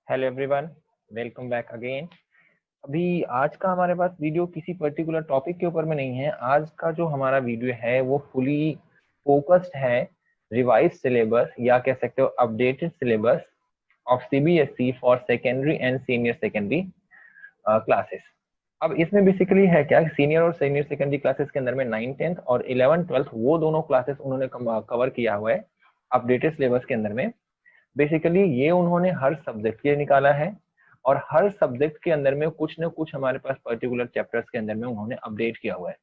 Hello everyone, welcome back again. अभी आज का हमारे पास वीडियो किसी पर्टिकुलर टॉपिक के ऊपर में नहीं है। आज का जो हमारा वीडियो है वो फुली फोकस्ड है रिवाइज सिलेबस या कह सकते हो updated syllabus of CBSE for secondary and senior secondary classes. अब इसमें बेसिकली है क्या, सीनियर और सीनियर सेकेंडरी क्लासेस के अंदर में 9th 10th और 11th 12th वो दोनों क्लासेस उन्होंने कवर किया हुआ है अपडेटेड सिलेबस के अंदर में। बेसिकली ये उन्होंने हर सब्जेक्ट के निकाला है और हर सब्जेक्ट के अंदर में कुछ ना कुछ हमारे पास पर्टिकुलर चैप्टर्स के अंदर में उन्होंने अपडेट किया हुआ है।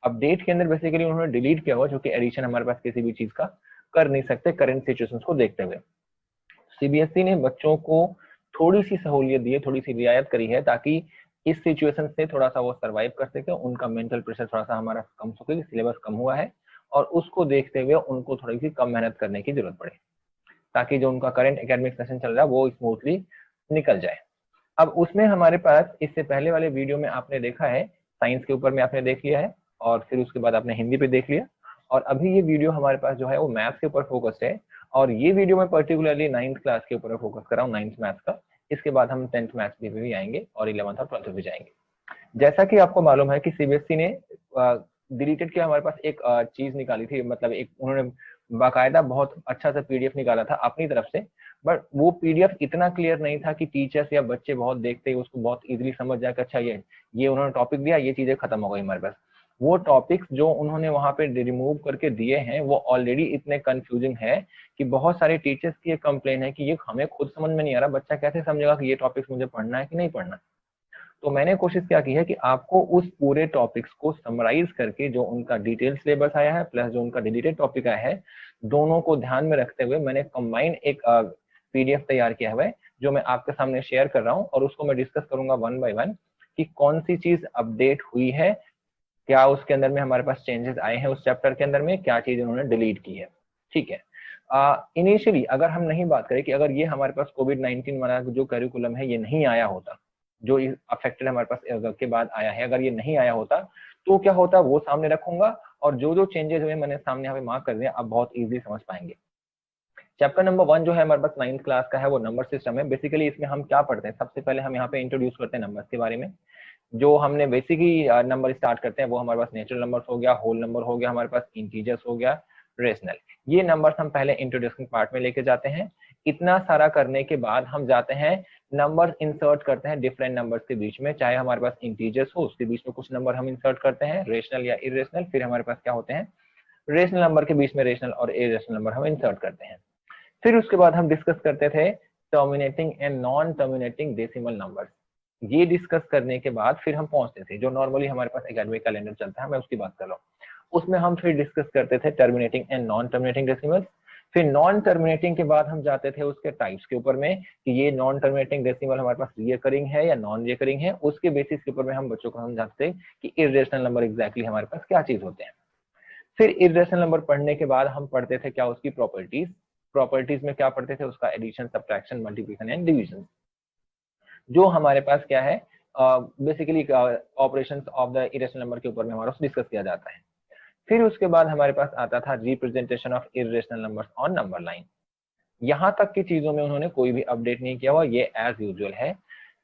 अपडेट के अंदर बेसिकली उन्होंने डिलीट किया हुआ, जो कि एडिशन हमारे पास किसी भी चीज का कर नहीं सकते करंट सिचुएशंस को देखते हुए। सीबीएसई ने बच्चों को थोड़ी सी सहूलियत दी है, थोड़ी सी रियायत करी है, ताकि इस सिचुएशन से थोड़ा सा वो सर्वाइव कर सके, उनका मेंटल प्रेशर थोड़ा सा हमारा कम हो सके, सिलेबस कम हुआ है और उसको देखते हुए उनको थोड़ी सी कम मेहनत करने की जरूरत पड़े, ताकि जो उनका करंट एकेडमिक सेशन चल रहा है वो स्मूथली निकल जाए। अब उसमें हमारे पास इससे पहले वाले वीडियो में आपने देखा है साइंस के ऊपर में आपने देख लिया है और फिर उसके बाद आपने हिंदी पे देख लिया, और अभी ये वीडियो हमारे पास जो है वो मैथ्स के ऊपर फोकस्ड है। और ये वीडियो में पर्टिकुलरली 9th क्लास के ऊपर फोकस कर रहा हूँ, 9th मैथ्स का। इसके बाद हम 10th मैथ्स पे भी आएंगे और 11th और 12th भी जाएंगे। जैसा कि आपको मालूम है कि सीबीएसई ने डिलीटेड के हमारे पास एक चीज निकाली थी, मतलब एक उन्होंने बाकायदा बहुत अच्छा सा पीडीएफ निकाला था अपनी तरफ से। बट वो पीडीएफ इतना क्लियर नहीं था कि टीचर्स या बच्चे बहुत देखते ही उसको बहुत इजीली समझ जाए कि अच्छा ये उन्होंने टॉपिक दिया, ये चीजें खत्म हो गई हमारे पास। वो टॉपिक्स जो उन्होंने वहां पे रिमूव करके दिए हैं वो ऑलरेडी इतने कंफ्यूजिंग है कि बहुत सारे टीचर्स की ये कंप्लेन है कि ये हमें खुद समझ में नहीं आ रहा, बच्चा कैसे समझेगा कि ये टॉपिक्स मुझे पढ़ना है कि नहीं पढ़ना। तो मैंने कोशिश क्या की है कि आपको उस पूरे टॉपिक्स को समराइज करके, जो उनका डिटेल सिलेबस आया है प्लस जो उनका डिलीटेड टॉपिक आया है, दोनों को ध्यान में रखते हुए मैंने कंबाइंड एक पीडीएफ तैयार किया हुआ है, जो मैं आपके सामने शेयर कर रहा हूं और उसको मैं डिस्कस करूंगा वन बाय वन कि कौन सी चीज अपडेट हुई है, क्या उसके अंदर में हमारे पास चेंजेस आए हैं, उस चैप्टर के अंदर में क्या चीज उन्होंने डिलीट की है। ठीक है। इनिशियली अगर हम नहीं बात करें कि अगर ये हमारे पास कोविड-19 वाला जो करिकुलम है ये नहीं आया होता, जो अफेक्टेड हमारे पास के बाद आया है, अगर ये नहीं आया होता तो क्या होता वो सामने रखूंगा, और जो जो चेंजेस हुए मैंने सामने यहाँ पे मार्क कर दिया, आप बहुत इजीली समझ पाएंगे। चैप्टर नंबर 1 जो है हमारे पास 9th क्लास का है, वो नंबर सिस्टम है। बेसिकली इसमें हम क्या पढ़ते हैं, सबसे पहले हम यहाँ पे इंट्रोड्यूस करते हैं नंबर्स के बारे में। जो हमने बेसिकली नंबर स्टार्ट करते हैं वो हमारे पास नेचुरल नंबर्स हो गया, होल नंबर हो गया, हमारे पास इंटीजर्स हो गया, रेशनल। ये नंबर्स हम पहले इंट्रोडक्शन पार्ट में लेके जाते हैं। इतना सारा करने के बाद हम जाते हैं नंबर्स इंसर्ट करते हैं डिफरेंट नंबर्स के बीच में, चाहे हमारे पास इंटीजर्स हो उसके बीच में कुछ नंबर हम इंसर्ट करते हैं, रेशनल या इरेशनल। फिर हमारे पास क्या होते हैं, रेशनल नंबर के बीच में रेशनल और इरेशनल नंबर हम इंसर्ट करते हैं। फिर उसके बाद हम डिस्कस करते थे terminating and non terminating decimal numbers. ये डिस्कस करने के बाद फिर हम पहुंचते थे, जो नॉर्मली हमारे पास एकेडमिक कैलेंडर चलता है मैं उसकी बात कर रहा हूँ, उसमें हम फिर डिस्कस करते थे terminating and non terminating decimals. फिर नॉन टर्मिनेटिंग के बाद हम जाते थे उसके टाइप्स के ऊपर में कि ये नॉन टर्मिनेटिंग डेसिमल हमारे पास रिकरिंग है या नॉन रिकरिंग है। उसके बेसिस के ऊपर में हम बच्चों को समझाते थे कि इर्रेशनल नंबर एग्जैक्टली हमारे पास क्या चीज होते हैं। फिर इर्रेशनल नंबर पढ़ने के बाद हम पढ़ते थे क्या, उसकी प्रॉपर्टीज। प्रॉपर्टीज में क्या पढ़ते थे, उसका addition, subtraction, multiplication and division, जो हमारे पास क्या है basically operations of the irrational number के ऊपर में हमारा डिस्कस किया जाता है। फिर उसके बाद हमारे पास आता था representation of irrational numbers on number line. यहाँ तक की चीजों में उन्होंने कोई भी अपडेट नहीं किया हुआ, ये एज यूजुअल है।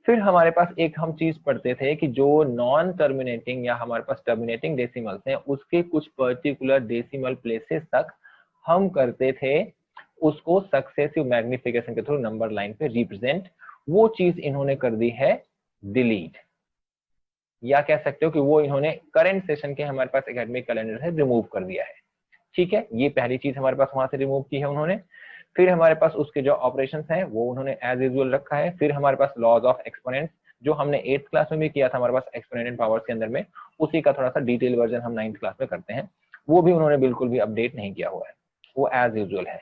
फिर हमारे पास एक हम चीज पढ़ते थे कि जो नॉन टर्मिनेटिंग या हमारे पास टर्मिनेटिंग डेसिमल्स हैं उसके कुछ पर्टिकुलर डेसिमल प्लेसेस तक हम करते थे उसको सक्सेसिव मैग्निफिकेशन के थ्रू नंबर लाइन पे रिप्रेजेंट। वो चीज इन्होंने कर दी है डिलीट, या कह सकते हो कि वो इन्होंने करंट सेशन के हमारे पास एकेडमिक कैलेंडर से रिमूव कर दिया है। ठीक है, ये पहली चीज हमारे पास वहां से रिमूव की है उन्होंने। फिर हमारे पास उसके जो ऑपरेशंस हैं वो उन्होंने एज यूजुअल रखा है। फिर हमारे पास लॉज ऑफ एक्सपोनेंट्स, जो हमने 8th क्लास में भी किया था हमारे पास एक्सपोनेंट पावर्स के अंदर में, उसी का थोड़ा सा डिटेल वर्जन हम 9th क्लास में करते हैं, वो भी उन्होंने बिल्कुल भी अपडेट नहीं किया हुआ है, वो एज यूजुअल है।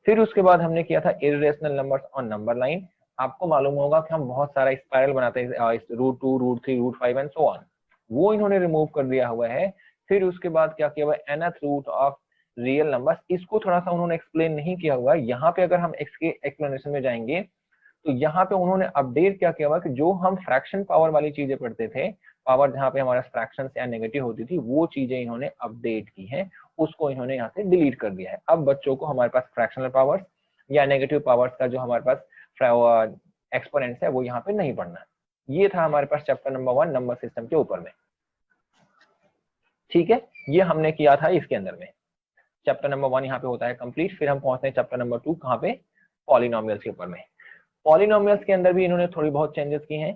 फिर उसके बाद हमने किया था irrational numbers on number line. आपको मालूम होगा कि हम बहुत सारा स्पाइरल बनाते हैं, √2, √3, √5 एंड सो ऑन, वो इन्होंने रिमूव कर दिया हुआ है। फिर उसके बाद क्या किया हुआ है, nth root of real numbers, इसको थोड़ा सा उन्होंने एक्सप्लेन नहीं किया हुआ है। यहाँ पे अगर हम इसके एक्सप्लेनेशन में जाएंगे तो यहाँ पे उन्होंने अपडेट क्या किया हुआ कि जो हम फ्रैक्शन पावर वाली चीजें पढ़ते थे, पावर जहाँ पे हमारा फ्रैक्शन या नेगेटिव होती थी, वो चीजें इन्होंने अपडेट की है, उसको इन्होंने यहाँ से डिलीट कर दिया है। अब बच्चों को हमारे पास फ्रैक्शनल पावर्स या नेगेटिव पावर्स का जो हमारे पास एक्सपोनेंट्स है वो यहाँ पे नहीं पढ़ना है। ये था हमारे पास चैप्टर नंबर 1 नंबर सिस्टम के ऊपर में। ठीक है, ये हमने किया था इसके अंदर में। चैप्टर नंबर 1 यहाँ पे होता है कंप्लीट। फिर हम पहुंचते हैं चैप्टर नंबर 2 कहाँ पे, पॉलिनोमियल्स के ऊपर में। पॉलिनोमियल्स के अंदर भी इन्होंने थोड़ी बहुत चेंजेस की हैं।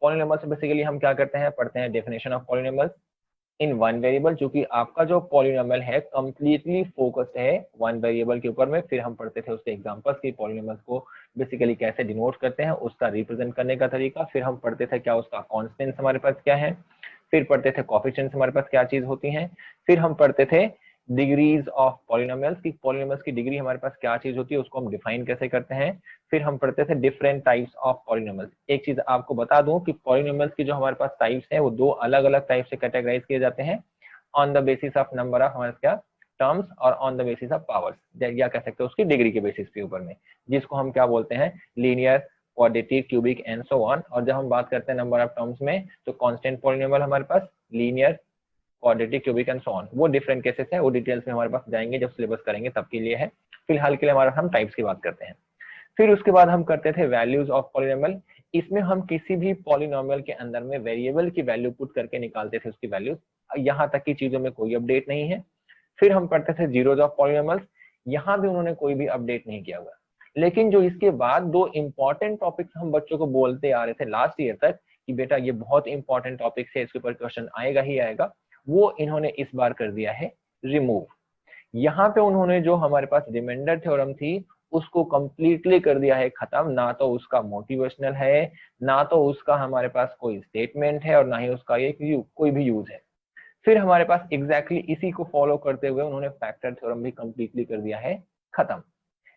पॉलिनोमियल्स बेसिकली हम क्या करते हैं, पढ़ते हैं definition of polynomials in one variable, क्योंकि आपका जो पॉलिनोमियल है कंप्लीटली फोकस्ड है वन वेरिएबल के ऊपर में। फिर हम पढ़ते थे उसके एग्जांपल्स की पॉलिनोमियल्स को बेसिकली कैसे डिनोट करते हैं, उसका रिप्रेजेंट करने का तरीका। फिर हम पढ़ते थे क्या उसका कॉन्स्टेंट्स हमारे पास क्या है। फिर पढ़ते थे कोएफिशिएंट्स हमारे पास क्या चीज होती हैं। फिर हम पढ़ते थे डिग्रीज ऑफ पॉलिनोमियल्स की, पॉलिनोमियल्स की डिग्री हमारे पास क्या चीज होती है, उसको हम डिफाइन कैसे करते हैं। फिर हम पढ़ते थे डिफरेंट टाइप्स ऑफ पॉलिनोमियल्स। एक चीज आपको बता दूं कि पॉलिनोमियल्स की जो हमारे पास टाइप्स है वो दो अलग अलग टाइप से कैटेगराइज किए जाते हैं, on the basis of number of हमारे क्या टर्म्स और on the basis of powers, या कह सकते हैं उसकी डिग्री के बेसिस के ऊपर में, जिसको हम क्या बोलते हैं linear, quadratic, cubic and so on. और जब हम बात करते हैं नंबर ऑफ टर्म्स में तो कांस्टेंट पॉलिनोमियल हमारे पास linear, quadratic, cubic and so on, वो डिफरेंट केसेस है, वो डिटेल्स में हमारे पास जाएंगे जब सिलेबस करेंगे तब के लिए है। फिलहाल के लिए हमारा हम टाइप्स की बात करते हैं। फिर उसके बाद हम करते थे वैल्यूज ऑफ पॉलिनोमियल। इसमें हम किसी भी पॉलिनोमियल के अंदर में वेरिएबल की वैल्यू पुट करके निकालते थे उसकी वैल्यूज, यहाँ तक की चीजों में कोई अपडेट नहीं है। फिर हम पढ़ते थे जीरोज ऑफ पॉलिनोमियल्स, यहाँ भी उन्होंने कोई भी अपडेट नहीं किया हुआ। लेकिन जो इसके बाद दो इंपॉर्टेंट टॉपिक्स हम बच्चों को बोलते आ रहे थे लास्ट ईयर तक कि बेटा ये बहुत इंपॉर्टेंट टॉपिक है, इसके ऊपर क्वेश्चन आएगा ही आएगा, वो इन्होंने इस बार कर दिया है रिमूव। यहाँ पे उन्होंने जो हमारे पास रिमाइंडर थ्योरम थी उसको कंप्लीटली कर दिया है खत्म, ना तो उसका मोटिवेशनल है, ना तो उसका हमारे पास कोई स्टेटमेंट है, और ना ही उसका ये कोई भी यूज है। फिर हमारे पास एग्जैक्टली इसी को फॉलो करते हुए उन्होंने फैक्टर थ्योरम भी कंप्लीटली कर दिया है खत्म।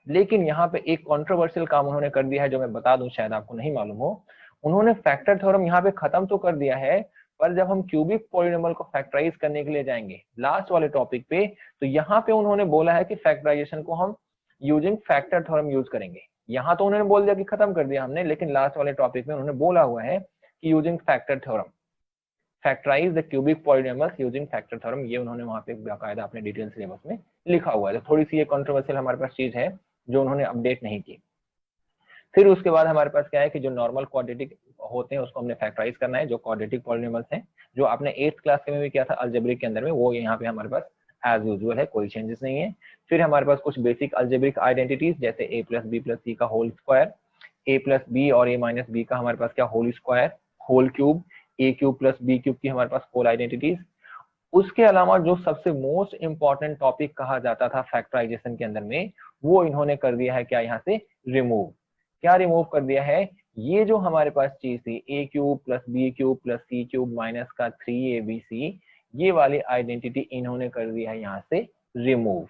लेकिन यहाँ पे एक कंट्रोवर्शियल काम उन्होंने कर दिया है जो मैं बता दूं, शायद आपको नहीं मालूम हो। उन्होंने फैक्टर थ्योरम यहाँ पे खत्म तो कर दिया है, पर जब हम क्यूबिक पॉलिनोमियल को फैक्टराइज करने के लिए जाएंगे लास्ट वाले टॉपिक पे, तो यहाँ पे उन्होंने बोला है कि फैक्टराइजेशन को हम यूजिंग फैक्टर थ्योरम यूज करेंगे। यहाँ तो उन्होंने बोल दिया कि खत्म कर दिया हमने, लेकिन लास्ट वाले टॉपिक में उन्होंने बोला हुआ है कि using factor theorem factorise the cubic polynomials using factor theorem, ये उन्होंने वहां पे बाकायदा अपने डिटेल सिलेबस में लिखा हुआ है। तो थोड़ी सी ये कंट्रोवर्शियल हमारे पास चीज है जो उन्होंने अपडेट नहीं की। फिर उसके बाद हमारे पास क्या है कि जो नॉर्मल क्वाड्रेटिक होते हैं उसको हमने फैक्टराइज करना है, जो क्वाड्रेटिक पॉलिनोमियल्स हैं जो आपने 8th क्लास में भी किया था अलजेब्रिक के अंदर में, वो यहाँ पे हमारे पास एज यूजुअल है, कोई चेंजेस नहीं है। फिर हमारे पास कुछ बेसिक अलजेब्रिक आइडेंटिटीज जैसे a plus B plus C का whole square, a plus B और a माइनस बी का हमारे पास क्या whole square, whole cube, a cube plus B cube की हमारे पास होल आइडेंटिटीज। उसके अलावा जो सबसे मोस्ट इंपॉर्टेंट टॉपिक कहा जाता था फैक्टराइजेशन के अंदर में, वो इन्होंने कर दिया है क्या यहाँ से रिमूव। क्या रिमूव कर दिया है, ये जो हमारे पास चीज थी a cube plus B cube plus C cube minus का 3abc, ये वाली आइडेंटिटी इन्होंने कर दिया है यहाँ से रिमूव।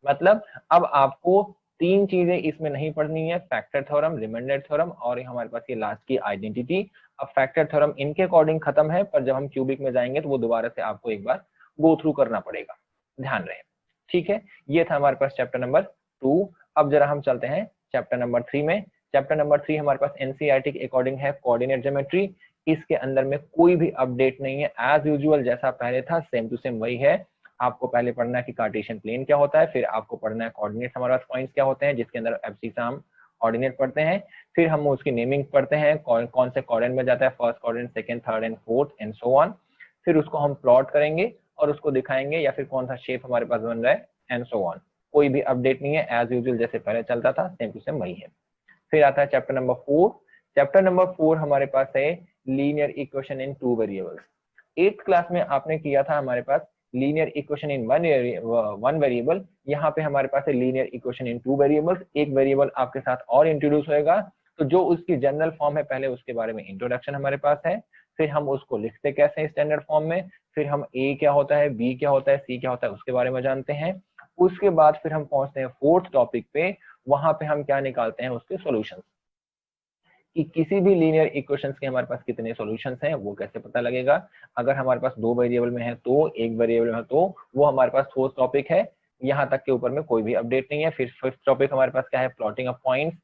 मतलब अब आपको तीन चीजें इसमें नहीं पढ़नी है, फैक्टर थ्योरम, रिमाइंडर थ्योरम और हमारे पास ये लास्ट की आइडेंटिटी। अब फैक्टर थ्योरम इनके अकॉर्डिंग खत्म है, पर जब हम क्यूबिक में जाएंगे तो वो दोबारा से आपको एक बार गो थ्रू करना पड़ेगा, ध्यान रहे। ठीक है, ये था हमारे पास चैप्टर नंबर 2। अब जरा हम चलते हैं चैप्टर नंबर 3 में। चैप्टर नंबर 3 हमारे पास एनसीईआरटी के अकॉर्डिंग है कोऑर्डिनेट ज्योमेट्री। इसके अंदर में कोई भी अपडेट नहीं है, एज यूजुअल जैसा पहले था सेम टू सेम वही है। आपको पहले पढ़ना है कि कार्टेशियन प्लेन क्या होता है, फिर आपको पढ़ना है कोऑर्डिनेट हमारे पास पॉइंट्स क्या होते हैं, जिसके अंदर एब्सिसा हम ऑर्डिनेट पढ़ते हैं। फिर हम उसकी नेमिंग पढ़ते हैं, कौन से कोऑर्डिनेट में जाता है, first coordinate, second, third and fourth and so on. फिर उसको हम प्लॉट करेंगे और उसको दिखाएंगे, या फिर कौन सा शेप हमारे पास बन रहा है एंड सो ऑन। कोई भी अपडेट नहीं है, एज यूजुअल जैसे पहले चलता था सेम टू सेम वही है। फिर आता है चैप्टर नंबर 4। चैप्टर नंबर 4 हमारे पास है linear equation in 2 variables. 8th class में आपने किया था हमारे पास linear equation in one variable, यहाँ पे हमारे पास है लीनियर इक्वेशन इन 2 वेरिएबल्स। एक वेरिएबल आपके साथ और इंट्रोड्यूस होएगा, तो जो उसकी जनरल फॉर्म है पहले उसके बारे में इंट्रोडक्शन हमारे पास है, फिर हम उसको लिखते कैसे हैं स्टैंडर्ड फॉर्म में, फिर हम a क्या होता है, b क्या होता है, c क्या होता है उसके बारे में जानते हैं। उसके बाद फिर हम पहुंचते हैं 4th टॉपिक पे, वहां पे हम क्या निकालते हैं उसके सॉल्यूशंस, कि किसी भी लीनियर इक्वेशंस के हमारे पास कितने सॉल्यूशंस हैं वो कैसे पता लगेगा। अगर हमारे पास 2 वेरिएबल में है तो, एक वेरिएबल में है तो, वो हमारे पास 4th टॉपिक है। यहाँ तक के ऊपर में कोई भी अपडेट नहीं है। फिर 5th टॉपिक हमारे पास क्या है, plotting of points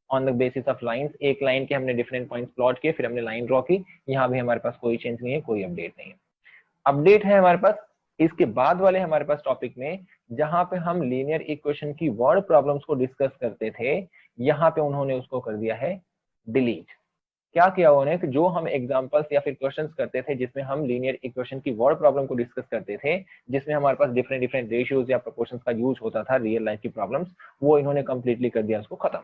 on the basis of lines. एक लाइन के हमने डिफरेंट पॉइंट्स प्लॉट किए, फिर हमने लाइन ड्रॉ की, यहाँ भी हमारे पास कोई चेंज नहीं है, कोई अपडेट नहीं है। अपडेट है हमारे पास इसके बाद वाले हमारे पास टॉपिक में, जहां पे हम लीनियर इक्वेशन की वर्ड प्रॉब्लम्स को डिस्कस करते थे, यहाँ पे उन्होंने उसको कर दिया है डिलीट। क्या किया उन्होंने कि जो हम एग्जांपल्स या फिर क्वेश्चंस करते थे जिसमें हम लीनियर इक्वेशन की वर्ड प्रॉब्लम को डिस्कस करते थे, जिसमें हमारे पास डिफरेंट डिफरेंट रेशियोज या प्रोपोर्शंस का यूज होता था रियल लाइफ की प्रॉब्लम्स, वो इन्होंने कंप्लीटली कर दिया उसको खत्म।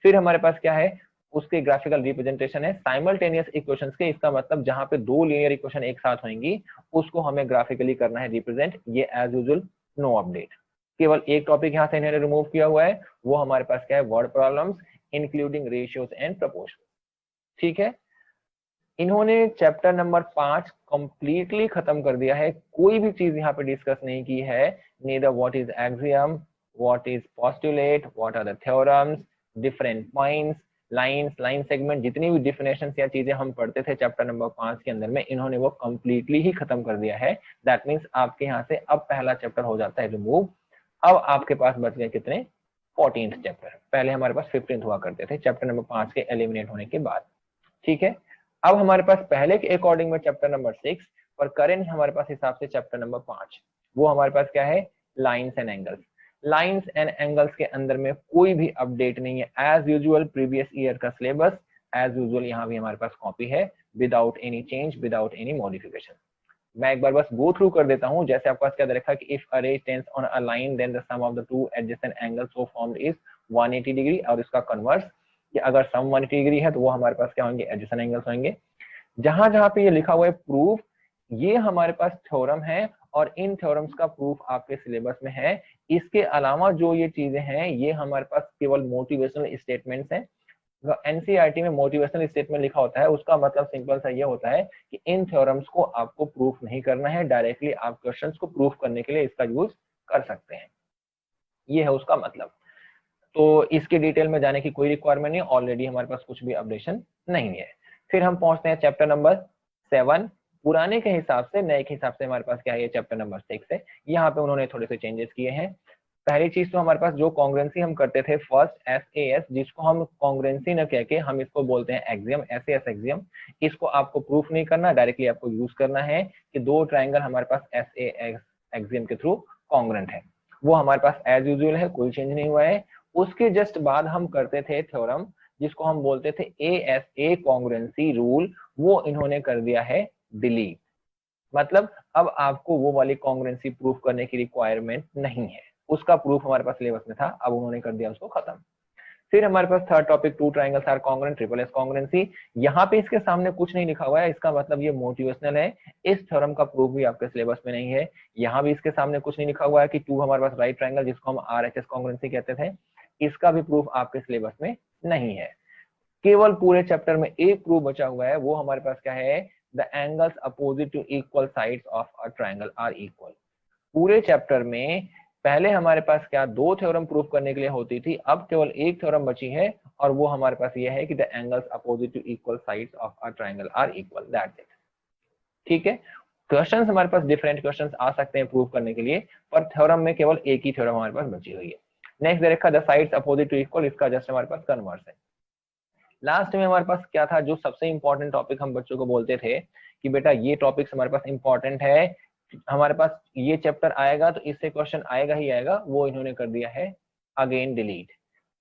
फिर हमारे पास क्या है, उसके ग्राफिकल रिप्रेजेंटेशन है साइमल्टेनियस इक्वेशंस के। इसका मतलब जहां पे दो लीनियर इक्वेशन एक साथ होंगी उसको हमें ग्राफिकली करना है रिप्रेजेंट। ये एज यूजुअल नो अपडेट। केवल एक टॉपिक यहाँ से इन्होंने रिमूव किया हुआ है, वो हमारे पास क्या है, word problems including ratios and proportion. ठीक है, इन्होंने चैप्टर नंबर 5 कंप्लीटली खत्म कर दिया है। कोई भी चीज यहाँ पे डिस्कस नहीं की है, neither what is axiom, what is postulate, what are the theorems, different points, lines, line segment, जितनी भी डिफिनेशंस या चीजें हम पढ़ते थे चैप्टर नंबर 5 के अंदर में, इन्होंने वो कंप्लीटली ही खत्म कर दिया है। दैट मीन्स आपके यहाँ से अब पहला चैप्टर हो जाता है रिमूव। अब आपके पास बच गए कितने, 14th चैप्टर। पहले हमारे पास 15th हुआ करते थे चैप्टर नंबर 5 के एलिमिनेट होने के बाद। ठीक है, अब हमारे पास पहले के अकॉर्डिंग में चैप्टर नंबर 6, पर करेंट हमारे पास हिसाब से चैप्टर नंबर 5, वो हमारे पास क्या है, lines and angles. Lines and angles के अंदर में कोई भी अपडेट नहीं है, एज यूजुअल प्रीवियस ईयर का सिलेबस एज यूजुअल यहाँ भी हमारे पास कॉपी है, without any change, without any modification. मैं एक बार बस गो थ्रू कर देता हूँ। जैसे आपके पास क्या दे रखा है कि if a ray tends on a line then the sum of the two adjacent angles so formed is 180 degree, और इसका कन्वर्स कि अगर सम 180 डिग्री है तो वो हमारे पास क्या होंगे, एडजेसेंट एंगल्स होंगे। जहां जहां पे ये लिखा हुआ है प्रूफ, ये हमारे पास थ्योरम है और इन थ्योरम्स का प्रूफ आपके सिलेबस में है। इसके अलावा जो ये चीजें हैं ये हमारे पास केवल मोटिवेशनल स्टेटमेंट्स हैं। एनसीईआरटी में मोटिवेशनल स्टेटमेंट लिखा होता है, उसका मतलब सिंपल सा ये होता है कि इन थ्योरम्स को आपको प्रूफ नहीं करना है, डायरेक्टली आप क्वेश्चंस को प्रूफ करने के लिए इसका यूज कर सकते हैं, ये है उसका मतलब। तो इसके डिटेल में जाने की कोई रिक्वायरमेंट नहीं, ऑलरेडी हमारे पास कुछ भी अपडेशन नहीं है। फिर हम पहुंचते हैं चैप्टर नंबर 7। पुराने के हिसाब से नए के हिसाब से हमारे पास क्या है, ये चैप्टर नंबर 6 है। यहाँ पे उन्होंने थोड़े से चेंजेस किए हैं। पहली चीज तो हमारे पास जो कॉन्ग्रुएंसी हम करते थे फर्स्ट SAS, जिसको हम कॉन्ग्रुएंसी न कह के हम इसको बोलते हैं एक्सियम, SAS एक्सियम। इसको आपको प्रूफ नहीं करना, डायरेक्टली आपको यूज करना है कि दो ट्राइंगल हमारे पास SAS एक्सियम के थ्रू कॉन्ग्रुएंट है, वो हमारे पास एज यूजुअल है, कोई चेंज नहीं हुआ है। उसके जस्ट बाद हम करते थे थ्योरम जिसको हम बोलते थे ASA कॉन्ग्रुएंसी रूल, वो इन्होंने कर दिया है डिलीट। मतलब अब आपको वो वाली कॉन्ग्रुएंसी प्रूफ करने की रिक्वायरमेंट नहीं है, उसका प्रूफ हमारे पास सिलेबस में था, अब उन्होंने कर दिया उसको खत्म। फिर हमारे पास third topic, two triangles are congruent, triple S congruency. यहाँ पे इसके सामने कुछ नहीं लिखा हुआ है, इसका मतलब ये मोटिवेशनल है। इस थ्योरम का प्रूफ भी आपके सिलेबस में नहीं है। यहाँ भी इसके सामने कुछ नहीं लिखा हुआ है कि टू हमारे पास राइट ट्राइंगल जिसको हम RHS कॉन्ग्रुएंसी कहते थे, इसका भी प्रूफ आपके सिलेबस में नहीं है। केवल पूरे चैप्टर में एक प्रूफ बचा हुआ है, वो हमारे पास क्या है, the angles opposite to equal sides of a triangle are equal. पूरे चैप्टर में पहले हमारे पास क्या, दो थ्योरम प्रूफ करने के लिए होती थी, अब केवल एक थ्योरम बची है और वो हमारे पास ये है कि the angles opposite to equal sides of a triangle are equal, that's it. ठीक है, क्वेश्चंस हमारे पास डिफरेंट क्वेश्चंस आ सकते हैं प्रूफ करने के लिए, पर थ्योरम में केवल एक ही थ्योरम हमारे पास बची हुई है। नेक्स्ट दे रखा the sides opposite to equal, इसका जस्ट हमारे पास कन्वर्स है। लास्ट में हमारे पास क्या था, जो सबसे इंपॉर्टेंट टॉपिक हम बच्चों को बोलते थे कि बेटा ये टॉपिक्स हमारे पास इंपॉर्टेंट है, हमारे पास ये चैप्टर आएगा तो इससे क्वेश्चन आएगा ही आएगा, वो इन्होंने कर दिया है अगेन डिलीट।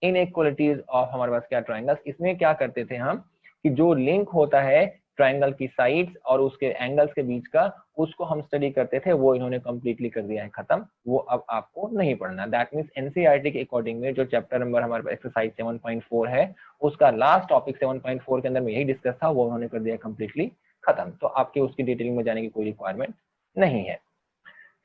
इनइक्वालिटीज ऑफ हमारे पास क्या, ट्राइंगल्स। इसमें क्या करते थे हम कि जो लिंक होता है ट्राइंगल की साइड्स और उसके एंगल्स के बीच का, उसको हम स्टडी करते थे, वो इन्होंने कंप्लीटली कर दिया है खत्म, वो अब आपको नहीं पढ़ना। दैट मीन्स एनसीईआरटी के अकॉर्डिंग में जो चैप्टर नंबर हमारे पास एक्सरसाइज 7.4 है, उसका लास्ट टॉपिक 7.4 के अंदर में यही डिस्कस था, वो उन्होंने कर दिया कंप्लीटली खत्म, तो आपके उसकी डिटेलिंग में जाने की कोई रिक्वायरमेंट नहीं है।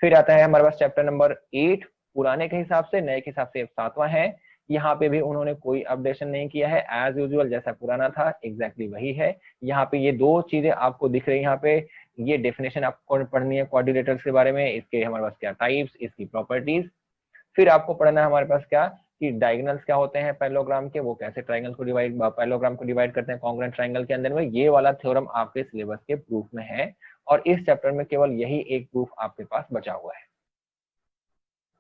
फिर आता है हमारे पास चैप्टर नंबर 8, पुराने के हिसाब से नए के हिसाब से 7वां है। यहाँ पे भी उन्होंने कोई अपडेशन नहीं किया है, एज यूजुअल जैसा पुराना था एग्जैक्टली वही है। यहाँ पे ये दो चीजें आपको दिख रही है, यहाँ पे ये डेफिनेशन आपको पढ़नी है क्वाड्रिलेटरल्स के बारे में, इसके हमारे पास क्या टाइप्स, इसकी प्रॉपर्टीज। फिर आपको पढ़ना है हमारे पास क्या कि डायगोनल्स क्या होते हैं पैरेललोग्राम के, वो कैसे ट्राइंगल को डिवाइड, पैरेललोग्राम को डिवाइड करते हैं कॉन्ग्रुएंट ट्राइंगल के अंदर में, ये वाला थ्योरम आपके सिलेबस के प्रूफ में है। और इस चैप्टर में केवल यही एक प्रूफ आपके पास बचा हुआ है,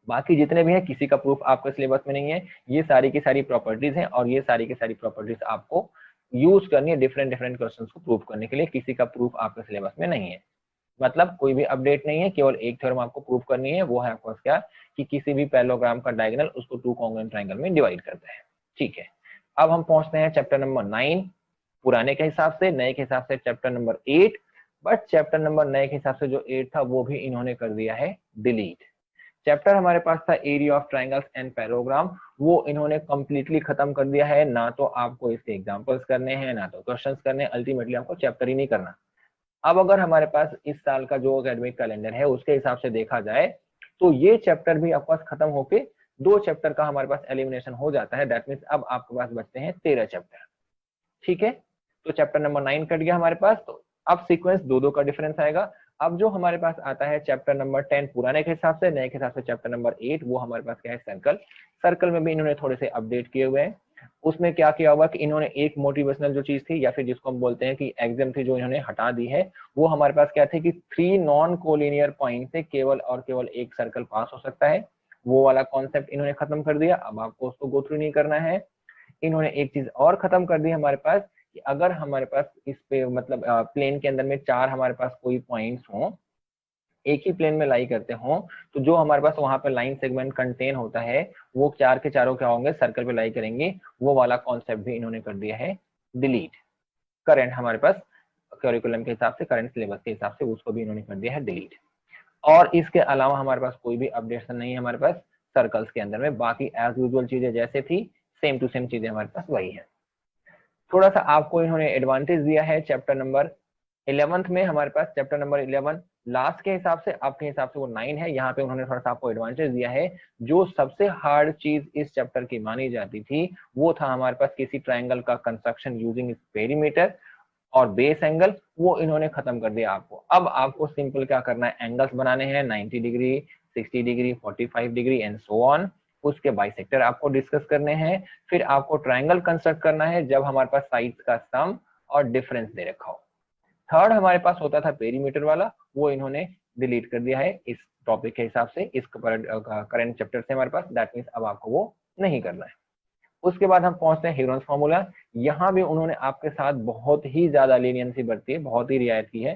बाकी जितने भी हैं किसी का प्रूफ आपके सिलेबस में नहीं है। ये सारी की सारी प्रॉपर्टीज हैं और ये सारी की सारी प्रॉपर्टीज आपको यूज करनी है डिफरेंट डिफरेंट क्वेश्चंस को प्रूफ करने के लिए, किसी का प्रूफ आपके सिलेबस में नहीं है। मतलब कोई भी अपडेट नहीं है, केवल एक थ्योरम आपको प्रूफ करनी है, वो है आपको क्या कि किसी भी पैरेललोग्राम का डायगोनल उसको टू कॉन्ग्रुएंट ट्राइंगल में डिवाइड करता है। ठीक है, अब हम पहुंचते हैं चैप्टर नंबर 9, पुराने के हिसाब से, नए के हिसाब से chapter number 8, but chapter number नए के हिसाब से जो 8 था वो भी इन्होंने कर दिया है डिलीट। चैप्टर हमारे पास था एरिया ऑफ ट्रायंगल्स एंड पैराग्राम, वो इन्होंने कंप्लीटली खत्म कर दिया है। ना तो आपको इसके एग्जांपल्स करने हैं, ना तो क्वेश्चंस करने हैं, अल्टीमेटली आपको चैप्टर ही नहीं करना। अब अगर हमारे पास इस साल का जो एकेडमिक कैलेंडर है उसके हिसाब से देखा जाए तो ये चैप्टर भी आपके पास खत्म होके 2 चैप्टर का हमारे पास एलिमिनेशन हो जाता है। दैट मीन्स अब आपके पास बचते हैं 13 चैप्टर। ठीक है, तो चैप्टर नंबर 9 कट गया हमारे पास। तो अब सीक्वेंस दो दो का डिफरेंस आएगा। अब जो हमारे पास आता है चैप्टर नंबर 10 पुराने के हिसाब से, नए के हिसाब से चैप्टर नंबर 8, वो हमारे पास क्या है, सर्कल। सर्कल में भी इन्होंने थोड़े से अपडेट किए हुए हैं। उसमें क्या किया हुआ कि इन्होंने एक मोटिवेशनल जो चीज थी, या फिर जिसको हम बोलते हैं कि एग्जाम थी, जो इन्होंने हटा दी है, वो हमारे पास क्या थी कि 3 नॉन कोलिनियर पॉइंट से केवल और केवल एक सर्कल पास हो सकता है। वो वाला कॉन्सेप्ट इन्होंने खत्म कर दिया। अब आपको उसको गो थ्रू नहीं करना है। इन्होंने एक चीज और खत्म कर दी हमारे पास कि अगर हमारे पास इस पे मतलब प्लेन के अंदर में 4 हमारे पास कोई पॉइंट्स हों, एक ही प्लेन में लाई करते हों, तो जो हमारे पास वहां पे लाइन सेगमेंट कंटेन होता है वो 4 के चारों क्या होंगे, सर्कल पे लाई करेंगे। वो वाला कॉन्सेप्ट भी इन्होंने कर दिया है डिलीट। करंट हमारे पास करिकुलम के हिसाब से, करंट सिलेबस के हिसाब से उसको भी इन्होंने कर दिया है डिलीट। और इसके अलावा हमारे पास कोई भी अपडेशन नहीं है हमारे पास सर्कल्स के अंदर में। बाकी एज यूजुअल चीजें जैसे थी, सेम टू सेम चीजें हमारे पास वही है। थोड़ा सा आपको इन्होंने एडवांटेज दिया है चैप्टर नंबर 11th में। हमारे पास चैप्टर नंबर 11 लास्ट के हिसाब से, आपके हिसाब से वो 9 है। यहाँ पे उन्होंने थोड़ा सा आपको एडवांटेज दिया है। जो सबसे हार्ड चीज इस चैप्टर की मानी जाती थी वो था हमारे पास किसी ट्रायंगल का कंस्ट्रक्शन यूजिंग पेरीमीटर और बेस एंगल, वो इन्होंने खत्म कर दिया आपको। अब आपको सिंपल क्या करना है, एंगल्स बनाने हैं 90 degree, 60 degree, 45 degree and so on. उसके बाइसेक्टर आपको डिस्कस करने हैं। फिर आपको ट्रायंगल कंस्ट्रक्ट करना है जब हमारे पास साइड्स का सम और डिफरेंस दे रखा हो। थर्ड हमारे पास होता था पेरीमीटर वाला, वो इन्होंने डिलीट कर दिया है इस टॉपिक के हिसाब से, इस करंट चैप्टर से हमारे पास। दैट मीन्स अब आपको वो नहीं करना है। उसके बाद हम पहुंचते हैं हीरोन्स फॉर्मूला। यहाँ भी उन्होंने आपके साथ बहुत ही ज्यादा लीनियंसी बरती है, बहुत ही रियायत की है।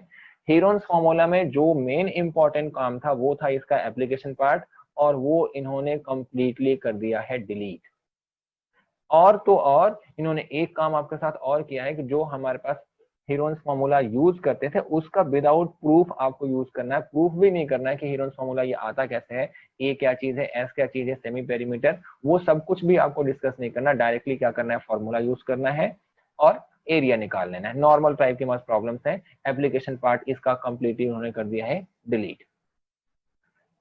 हीरोन्स फॉर्मूला में जो मेन इंपॉर्टेंट काम था वो था इसका एप्लीकेशन पार्ट, और वो इन्होंने कंप्लीटली कर दिया है डिलीट। और तो और इन्होंने एक काम आपके साथ और किया है कि जो हमारे पास हीरोन्स फॉर्मूला यूज करते थे उसका विदाउट प्रूफ आपको यूज करना है। प्रूफ भी नहीं करना है कि हीरोन्स फॉर्मूला ये आता कैसे है, ए क्या चीज है, एस क्या चीज है, सेमी पेरीमीटर, वो सब कुछ भी आपको डिस्कस नहीं करना। डायरेक्टली क्या करना है, फॉर्मूला यूज करना है और एरिया निकाल लेना है। नॉर्मल टाइप के पास प्रॉब्लम्स है। एप्लीकेशन पार्ट इसका कंप्लीटली उन्होंने कर दिया है डिलीट।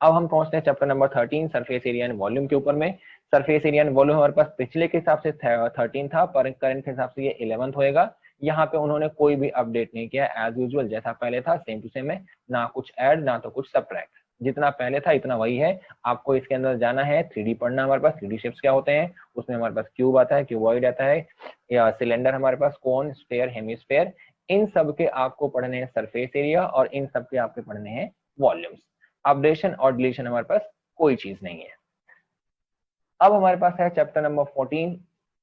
अब हम पहुंचते हैं chapter number 13 surface area and volume के ऊपर में। सरफेस एरिया एंड वॉल्यूम हमारे पास पिछले के हिसाब से 13 था, पर करंट के हिसाब से ये 11th होएगा। यहाँ पे उन्होंने कोई भी अपडेट नहीं किया, एज यूजुअल जैसा पहले था सेम टू सेम है। ना कुछ ऐड ना तो कुछ सब्ट्रैक्ट, जितना पहले था इतना वही है। आपको इसके अंदर जाना है, 3D पढ़ना। हमारे पास 3D शेप्स क्या होते हैं, उसमें हमारे पास क्यूब आता है, क्यूबॉइड आता है, या सिलेंडर, हमारे पास कोन, स्फीयर, हेमिस्फीयर। इन सब के आपको पढ़ने हैं सरफेस एरिया, और इन सब के आपके पढ़ने हैं वॉल्यूम्स। अपडेशन और डिलीशन हमारे पास कोई चीज नहीं है। अब हमारे पास है चैप्टर नंबर 14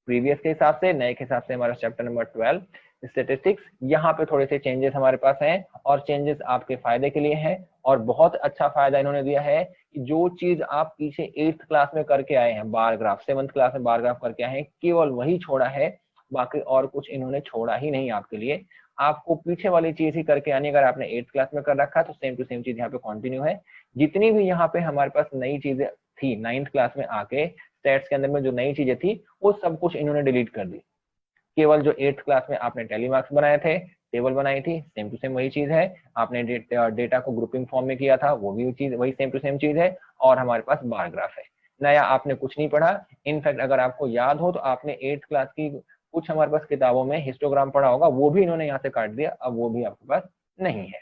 प्रीवियस के हिसाब से, नए के हिसाब से हमारा चैप्टर नंबर 12 स्टेटिस्टिक्स। यहाँ पे थोड़े से चेंजेस हमारे पास हैं, और चेंजेस आपके फायदे के लिए हैं। और बहुत अच्छा फायदा इन्होंने दिया है कि जो चीज आप पीछे 8th क्लास में करके आए हैं, बार ग्राफ, 7th क्लास में बार ग्राफ करके आए हैं, केवल वही छोड़ा है। बाकी और कुछ इन्होंने छोड़ा ही नहीं आपके लिए। आपको पीछे वाली चीज ही करके आनी। अगर आपने 8th क्लास में कर रखा है तो सेम टू सेम चीज यहाँ पे कंटिन्यू है। जितनी भी यहाँ पे हमारे पास नई चीजें थी 9th क्लास में आके, स्टैट्स के अंदर में जो नई चीजें थी वो सब कुछ इन्होंने डिलीट कर दी। केवल जो 8th क्लास में आपने टेलीमार्क्स बनाए थे, टेबल बनाई थी, सेम टू सेम वही चीज है। आपने डेटा को ग्रुपिंग फॉर्म में किया था, वो भी चीज वही सेम टू सेम चीज है। और हमारे पास बार ग्राफ है। नया आपने कुछ नहीं पढ़ा। इनफैक्ट अगर आपको याद हो तो आपने 8th क्लास की कुछ हमारे पास किताबों में हिस्टोग्राम पढ़ा होगा, वो भी इन्होंने यहाँ से काट दिया। अब वो भी आपके पास नहीं है।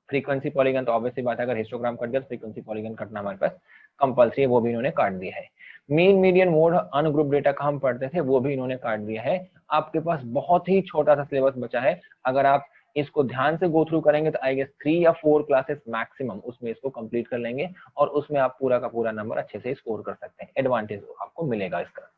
फ्रीक्वेंसी पॉलीगन तो ऑब्वियसली बात है, अगर हिस्टोग्राम कट गया तो फ्रीक्वेंसी पॉलीगन कटना हमारे पास कंपल्सरी है, वो भी इन्होंने काट दिया है। Mean, median, mode, ungroup data का हम पढ़ते थे, वो भी इन्होंने काट दिया है। आपके पास बहुत ही छोटा सा सिलेबस बचा है। अगर आप इसको ध्यान से गो थ्रू करेंगे तो आई गेस 3 या 4 क्लासेस मैक्सिमम उसमें इसको कंप्लीट कर लेंगे, और उसमें आप पूरा का पूरा नंबर अच्छे से स्कोर कर सकते हैं। एडवांटेज आपको मिलेगा इसका।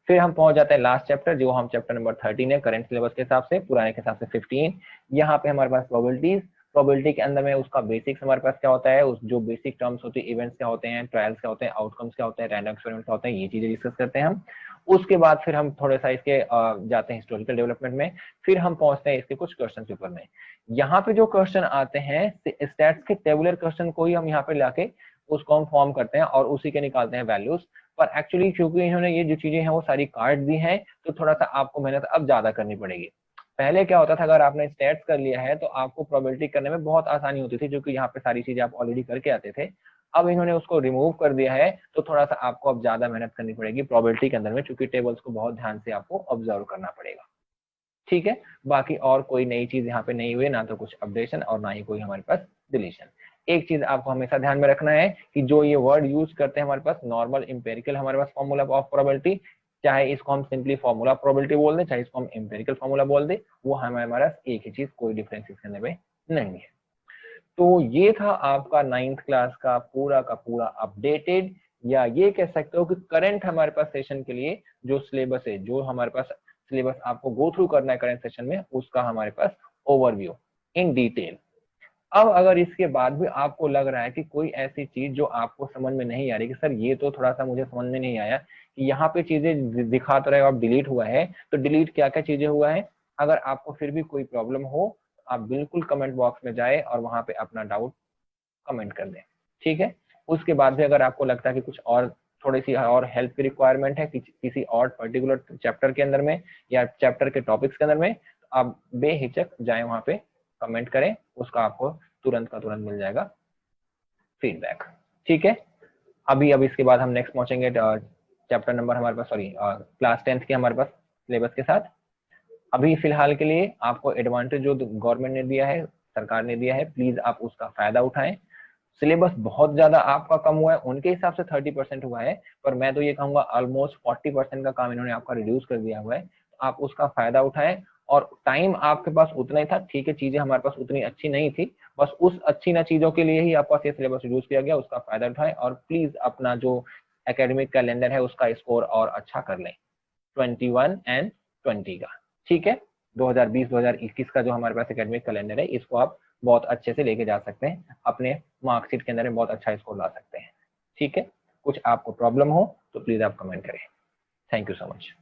फिर हम पहुंच जाते हैं लास्ट चैप्टर, जो हम चैप्टर नंबर 13 है करंट सिलेबस के हिसाब से, पुराने के हिसाब से 15। यहाँ पे हमारे पास प्रोबेबिलिटीज। प्रोबेबिलिटी के अंदर में उसका बेसिक्स हमारे पास क्या होता है, उस जो बेसिक टर्म्स होती है, इवेंट्स क्या होते हैं, ट्रायल्स क्या होते हैं, आउटकम्स क्या होते हैं, रैंडम एक्सपेरिमेंट्स क्या होते हैं, ये चीजें डिस्कस करते हैं हम। उसके बाद फिर हम थोड़ा सा इसके जाते हैं हिस्टोरिकल डेवलपमेंट में, फिर हम पहुंचते हैं इसके कुछ क्वेश्चन पेपर में। यहाँ पे जो क्वेश्चन आते हैं स्टैट्स के टेबुलर क्वेश्चन को ही हम यहाँ पे लाके उसको हम फॉर्म करते हैं और उसी के निकालते हैं वैल्यूज। पर एक्चुअली क्योंकि इन्होंने ये जो चीजें हैं वो सारी काट दी हैं, तो थोड़ा सा आपको मेहनत अब ज्यादा करनी पड़ेगी। पहले क्या होता था, अगर आपने स्टैट्स कर लिया है तो आपको प्रोबेबिलिटी करने में बहुत आसानी होती थी, क्योंकि यहाँ पे सारी चीजें आप ऑलरेडी करके आते थे। अब इन्होंने उसको रिमूव कर दिया है, तो थोड़ा सा आपको अब ज्यादा मेहनत करनी पड़ेगी प्रोबेबिलिटी के अंदर में, क्योंकि टेबल्स को बहुत ध्यान से आपको ऑब्जर्व करना पड़ेगा। ठीक है, बाकी और कोई नई चीज यहाँ पे नहीं हुई, ना तो कुछ अपडेशन और ना ही कोई हमारे पास डिलीशन। एक चीज आपको हमेशा ध्यान में रखना है कि जो ये वर्ड यूज करते हैं हमारे पास नॉर्मल इंपेरिकल हमारे पास फॉर्मूला ऑफ प्रोबेबिलिटी, चाहे इसको हम सिंपली फॉर्मूला प्रोबेबिलिटी बोल दें, चाहे इसको हम इंपेरिकल फॉर्मूला बोल दें, वो हमारा एक ही चीज, कोई डिफरेंस इसके अंदर में नहीं है। तो ये था आपका 9th क्लास का पूरा अपडेटेड, या ये कह सकते हो कि करंट हमारे पास सेशन के लिए जो सिलेबस है, जो हमारे पास सिलेबस आपको गो थ्रू करना है करंट सेशन में, उसका हमारे पास ओवरव्यू इन डिटेल। अब अगर इसके बाद भी आपको लग रहा है कि कोई ऐसी चीज जो आपको समझ में नहीं आ रही कि सर ये तो थोड़ा सा मुझे समझ में नहीं आया कि यहाँ पे चीजें दिखा तो रहे हो आप डिलीट हुआ है, तो डिलीट क्या क्या चीजें हुआ है, अगर आपको फिर भी कोई प्रॉब्लम हो आप बिल्कुल कमेंट बॉक्स में जाए और वहां पे अपना डाउट कमेंट कर दें। ठीक है, उसके बाद भी अगर आपको लगता है कि कुछ और थोड़ी सी और हेल्प की रिक्वायरमेंट है किसी और पर्टिकुलर चैप्टर के अंदर में या चैप्टर के टॉपिक्स के अंदर में, तो आप बेहिचक जाए वहां पे कमेंट करें, उसका आपको तुरंत का तुरंत मिल जाएगा फीडबैक। ठीक है, अब इसके बाद हम नेक्स्ट पहुंचेंगे चैप्टर नंबर हमारे पास सॉरी क्लास 10th के हमारे पास सिलेबस के साथ। अभी फिलहाल के लिए आपको एडवांटेज जो गवर्नमेंट ने दिया है, सरकार ने दिया है, प्लीज आप उसका फायदा उठाएं। सिलेबस बहुत ज्यादा आपका कम हुआ है, उनके हिसाब से 30% हुआ है, पर मैं तो ये कहूंगा ऑलमोस्ट 40% का काम इन्होंने आपका रिड्यूस कर दिया हुआ है। तो आप उसका फायदा उठाएं, और टाइम आपके पास उतना ही था, ठीक है, चीजें हमारे पास उतनी अच्छी नहीं थी, बस उस अच्छी ना चीजों के लिए ही आपके पास ये सिलेबस रिड्यूस किया गया, उसका फायदा उठाएं और प्लीज अपना जो एकेडमिक कैलेंडर है उसका स्कोर और अच्छा कर लें 21 एंड 20 का। ठीक है, 2020-2021 का जो हमारे पास एकेडमिक कैलेंडर है, इसको आप बहुत अच्छे से लेके जा सकते हैं, अपने मार्कशीट के अंदर में बहुत अच्छा स्कोर ला सकते हैं। ठीक है, कुछ आपको प्रॉब्लम हो तो प्लीज आप कमेंट करें। Thank you so much.